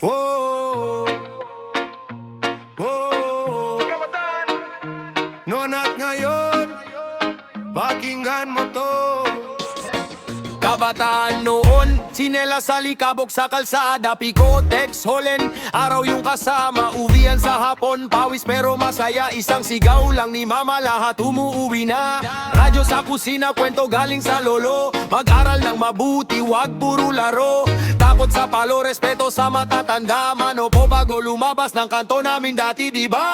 Oh, oh, no not ngayon, pakinggan mo to. Kabataan noon, sinela sa likabok sa kalsada, Picotex, Holen, araw yung kasama, uwian sa hapon, pawis pero masaya, isang sigaw lang ni mama, lahat umuuwi na. Radyo sa kusina, kwento galing sa lolo, mag-aral ng mabuti, wag puro laro, takot sa palo, respeto sa matatanda, mano po bago lumabas ng kanto namin dati, diba?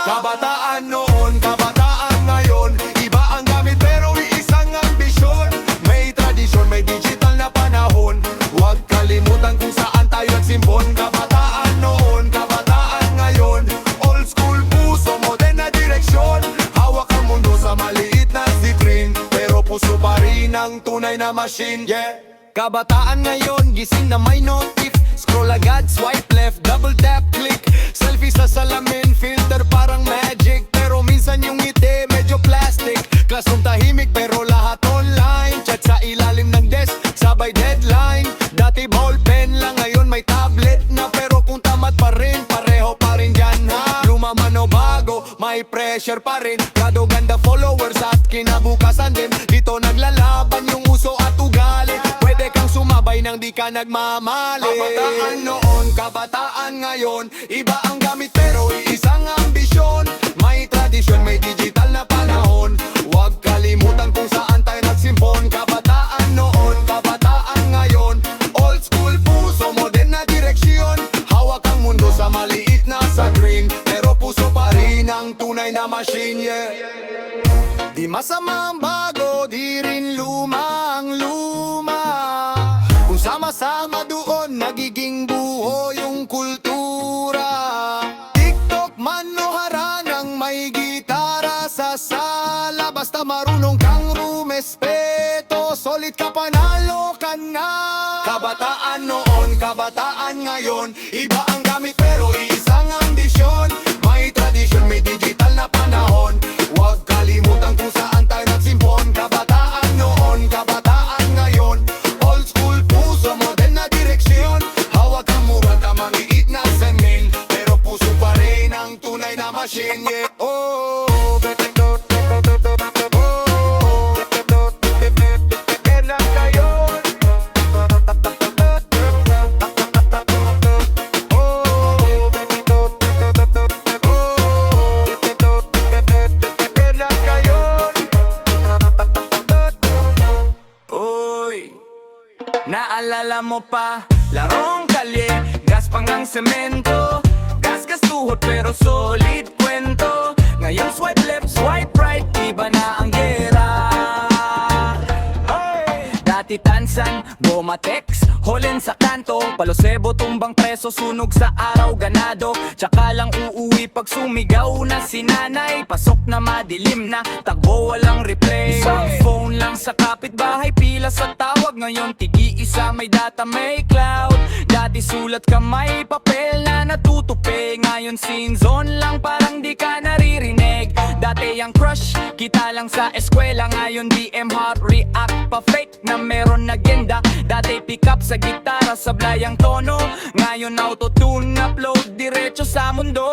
Kabataan noon, kabataan ngayon, iba ang gamit pero iisang ambisyon. May tradisyon, may digital na panahon, huwag kalimutan kung saan tayo nagsimpon. Kabataan noon, kabataan ngayon, old school puso, modern na direksyon. Hawak ang mundo sa maliit na screen, pero puso pa rin ang tunay na machine, yeah. Kabataan ngayon, gising na may notif, scroll agad, swipe left, double tap, click, selfie sa salamin, filter parang magic, pero minsan yung ngiti medyo plastic. Classroom tahimik pero lahat online, chat sa ilalim ng desk, sabay deadline. Dati ballpen lang, ngayon may tablet na, pero kung tamad pa rin, pareho pa rin dyan ha. Luma man o bago, may pressure pa rin, gado ganda followers at kinabukasan din. Dito naglalaban yung uso at ugali, pwede kang sumabay nang di ka nagmamali. Kabataan noon, kabataan ngayon, iba ang gamit pero iisang ambisyon. May tradisyon, may digital na panahon, huwag kalimutan kung saan tayo nagsimpon. Kabataan noon, kabataan ngayon, old school puso, modern na direksyon. Hawak ang mundo sa maliit na screen, pero puso pa rin ang tunay na machine, yeah. Di masama ang bago, di rin luma ang luma. Kung sama-sama doon, nagiging buo yung kultura. TikTok man o haranang may gitara sa sala, basta marunong kang rumespeto, solid ka panalo ka na. Kabataan noon, kabataan ngayon, iba ang gamit pero isang ambisyon. May tradisyon, may digital na panahon, huwag kalimutan kung saan tayo nagsimpon. Kabataan noon, kabataan ngayon, old school puso, modern na direksyon. Hawak ang murang kamaliit na semen, pero puso pa rin ang tunay na machine, yeah. Oh, naalala mo pa, larong kalye, gaspang ng semento, gas tuhod pero solid kwento. Ngayon swipe left, swipe right, iba na ang gera. Hey! Dati tansan, Gomatex, Holen sa kanto, Palosebo tumbang preso, sunog sa araw ganado. Tsaka lang uuwi pag sumigaw na si nanay, pasok na madilim na, tagbo walang replay. Phone lang sa kapitbahay, pila sa tawag, ngayon tigi-isa, may data, may cloud. Dati sulat kamay, papel na natutupi, ngayon scene zone lang, parang di ka naririnig. Dati ang crush, kita lang sa eskwela, ngayon DM hot, react pa fake na meron agenda. Dati pick up sa gitara, sablay ang tono, ngayon autotune, upload diretso sa mundo.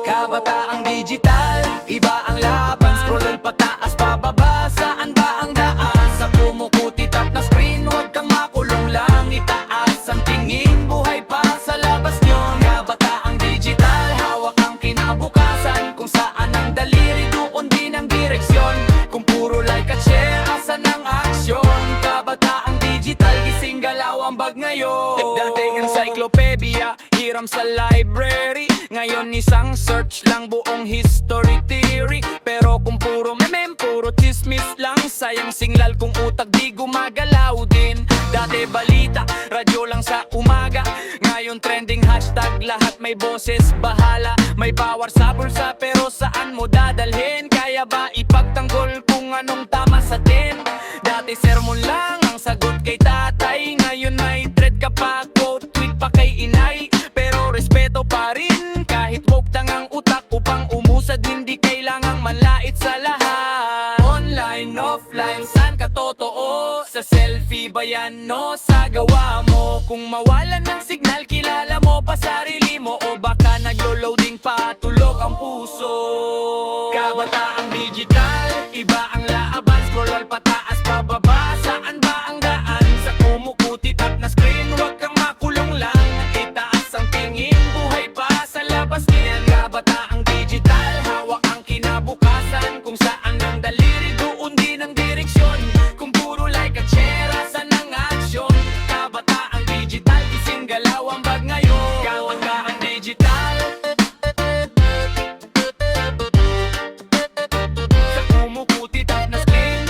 Kabataang digital, iba ang laban, scroll pataas pababa, saan ba ang daan? Sa kumukuti tap na screen, huwag kang makulong lang, itaas ang tingin, buhay pa sa labas nyon. Kabataang digital, hawak ang kinabukasan, kung saan ang daliri, doon din ang direksyon. Kung puro like at share, asan ang aksyon? Kabataang digital, gising galaw ang bag ngayon. Dating encyclopedia, hiram sa library, ngayon isang search lang buong history theory. Pero kung puro meme, puro chismis lang, sayang singlal kung utak di gumagalaw din. Dati balita, radyo lang sa umaga, ngayon trending hashtag, lahat may boses, bahala. May bawar sa bulsa pero saan mo dadalhin? Kaya ba ipagtanggol kung anong tama sa tin? Dati sermon lang ang sagot kay tatay, ngayon may thread ka pa, quote, tweet pa kay inay. Pero respeto pa rin, kahit woke tangang utak, upang umusad hindi kailangang manlait sa lahat. Online, offline, saan ka totoo? Sa selfie ba yan, no? Sa gawa mo, kung mawalan ng signal, kilala pa sarili mo o baka naglo-loading pa, tulog ang puso. Kabataang digital, iba ang laaban. Scroll pataas pababa, saan ba ang daan? Sa kumukutit-tap na screen, huwag kang makulong lang. Itaas ang tingin, buhay pa sa labas niyan. Kabataang digital, hawak ang kinabukasan. Kung saan ang daliri, doon din ang direksyon. Kung puro like at share, asan ang aksyon? Kabataang digital, gising galaw ang bag ngayon. Kabataang digital, sa kumukutit-tap na screen,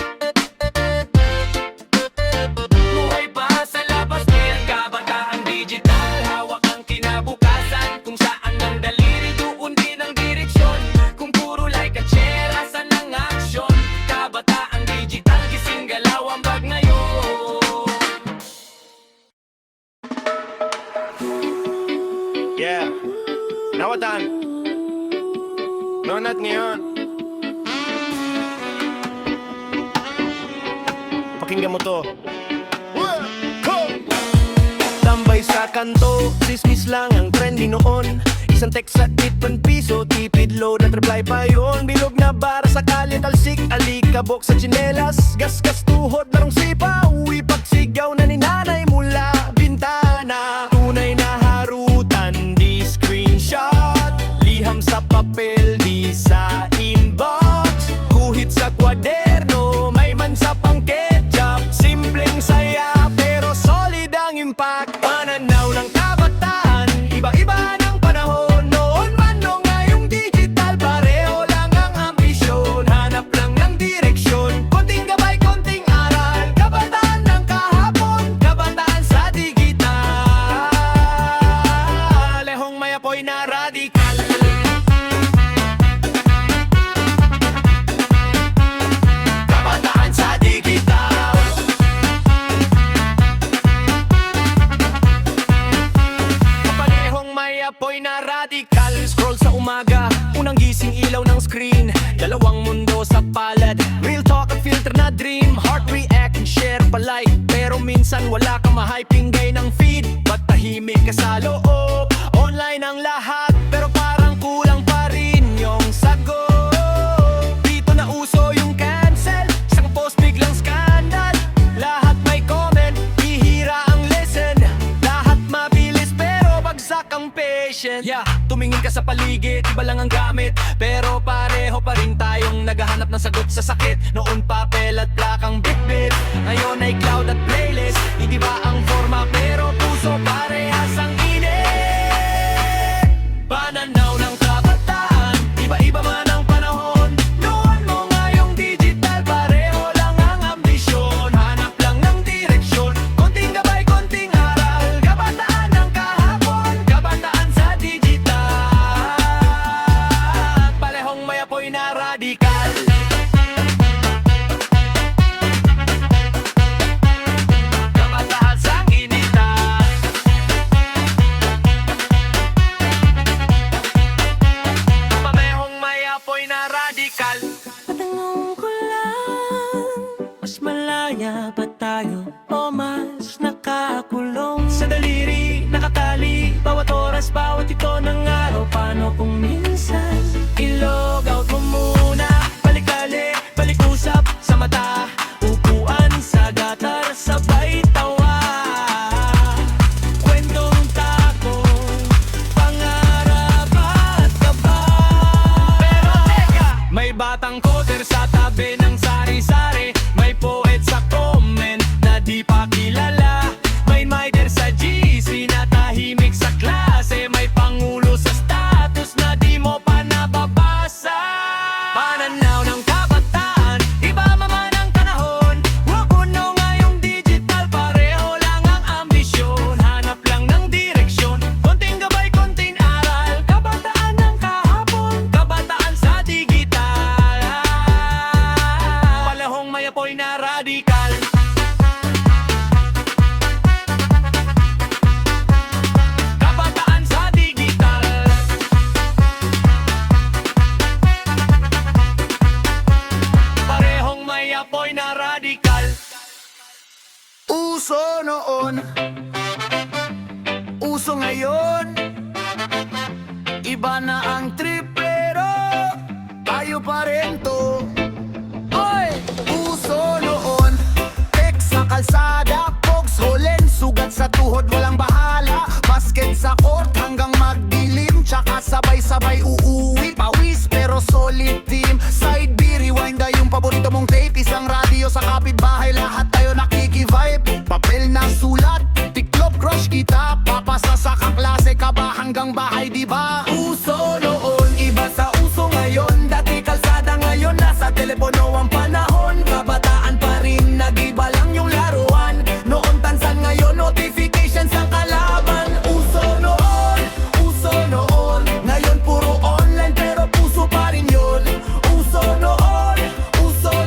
buhay pa sa labas niyan. Kabataang digital, hawak ang kinabukasan. Kung saan ang daliri, doon din ang direksyon. Kung puro like at share, asan ang aksyon? Kabataang digital, gising galaw ang bag ngayon. Yeah, nawatan. Nonat ngayon. Pakinggan mo to. Tambay sa kanto, dismiss lang ang trending noon. Isang text at 1 piso, tipid load at reply pa yun. Bilog na bara sa kalye, talsik, alikabok sa tsinelas. Gasgas tuhod, larong sipa, uwi pagsigaw na ni nanay mula bintana. Tunay na harutan, di screenshot. Liham sa papel, di sa inbox. Guhit sa kwaderno, may mansa pang ketchup. Simpleng saya, pero solid ang impact. Pananaw ng kabataan, iba-iba ng panahon. Noon man o ngayong digital, pareho lang ang ambisyon. Hanap lang ng direksyon, konting gabay, konting aral. Kabataan ng kahapon, kabataan sa digital. Lehong may apoy na radikal. Kabataan sa digital. Kapanehong may apoy na radikal. Scroll sa umaga, unang gising ilaw ng screen. Dalawang mundo sa palad, real talk at filter na dream. Heart react and share palike, pero minsan wala kang mahypingay ng feed. Ba't tahimik ka sa loob? Online ang lahat, pero parang kulang pa rin yung sagot. Dito na uso yung cancel, isang post biglang scandal. Lahat may comment, bihira ang listen. Lahat mabilis pero bagsak ang patience. Yeah, tumingin ka sa paligid, iba lang ang gamit, pero pareho pa rin tayong naghahanap ng sagot sa sakit. Noon papel at plakang bit-bit, ngayon ay cloud at playlist. Hindi ba ang forma pero puso parehas ang init. Pananaw ng kabataan, iba-iba man ang panahon. Noon mo ngayong digital, pareho lang ang ambisyon. Hanap lang ng direksyon, konting gabay, konting aral. Kabataan ng kahapon, kabataan sa digital. Parehong may apoy na radikal. Kabataan sa initan. ngayon, iba na ang trip pero tayo pa rin to. Oy! Uso noon, tek sa kalsada, pogs holen, sugat sa tuhod, walang bahala. Basket sa court hanggang magdilim, tsaka sabay-sabay uuwi. Pawis pero solid team. Side B, rewind na yung paborito mong tape. Isang radio sa kapitbahay, lahat tayo nakikivibe. Papel na sulat, tiklop crush kita. Papasa sa kaklase ka ba hanggang bahay, di ba? Uso noon, iba sa uso ngayon. Dati kalsada, ngayon nasa telepono ang panahon. Kabataan pa rin, nag-iba lang yung laruan. Noon tansan, ngayon notifications ang kalaban. Uso noon, ngayon puro online pero puso pa rin yun. Uso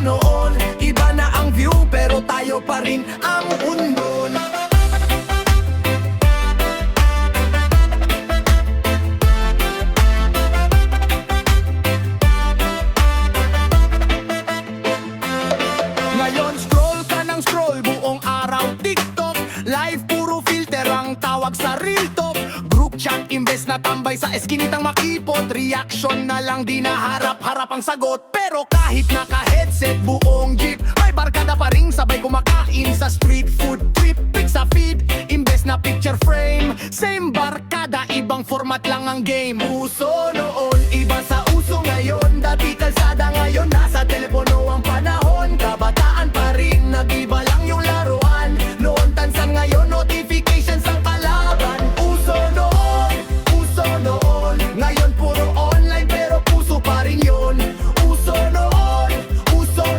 noon, iba na ang view pero tayo pa rin ang undon. Ngayon scroll ka ng scroll, buong araw TikTok. Live puro filter ang tawag sa real talk. Group chat imbes na tambay sa eskinitang makipot. Reaction na lang, di na harap-harap ang sagot. Pero kahit naka-headset buong jeep, may barkada pa ring sabay kumakain sa street food. Trip pic sa feed, imbes na picture frame. Same barkada, ibang format lang ang game. Uso noon, iba sa uso ngayon. Dati kalsada, ngayon nasa telepono ang panahon. Kabataan pa rin, nag-iba lang yung laruan. Noon tansan, ngayon notifications ang kalaban. Uso noon, ngayon puro online pero puso pa rin yun. Uso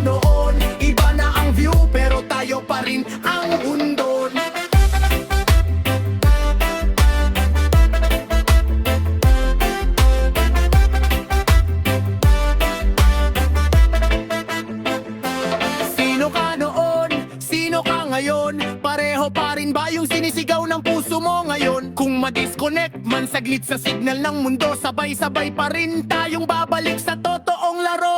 noon, iba na ang view pero tayo pa rin ang undon. Sino ka noon? Sino ka ngayon? Pareho pa rin ba yung sinisigaw ng puso mo ngayon? Kung ma-disconnect man saglit sa signal ng mundo, sabay-sabay pa rin tayong babalik sa totoong laro.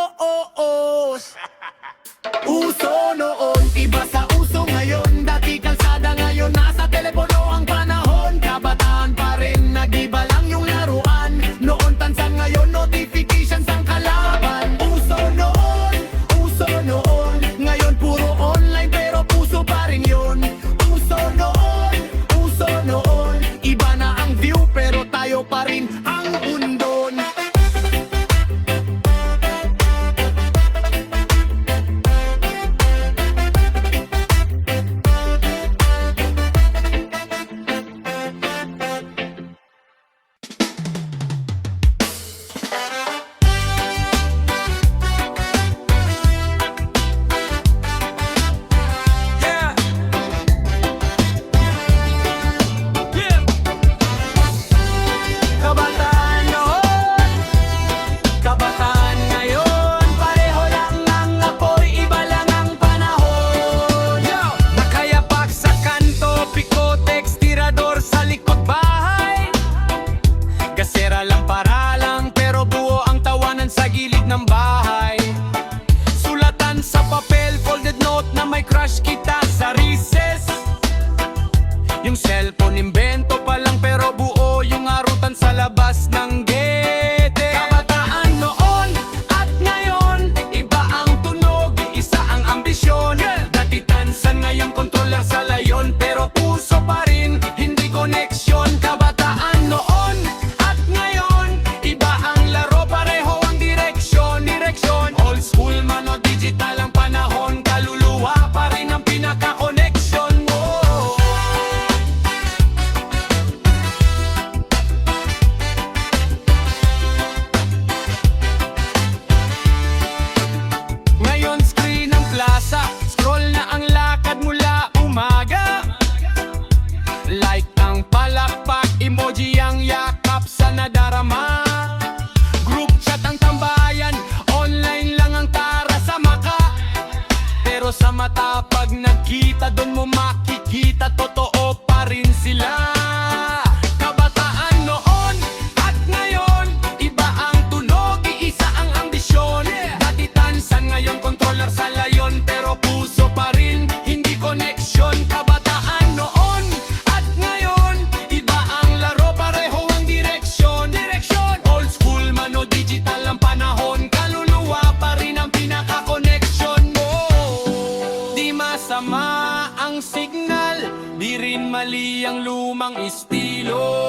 Uso noon, iba sa uso ngayon. Dati kalsada, ngayon nasa telepono ang panahon. Kabataan pa rin, nag-iba lang yung laruan. Noon tansan, ngayon notifications ang kalaban. Uso noon, ngayon puro online pero puso pa rin yun. Uso noon, iba na ang view pero tayo pa rin ang undon. ang lumang estilo.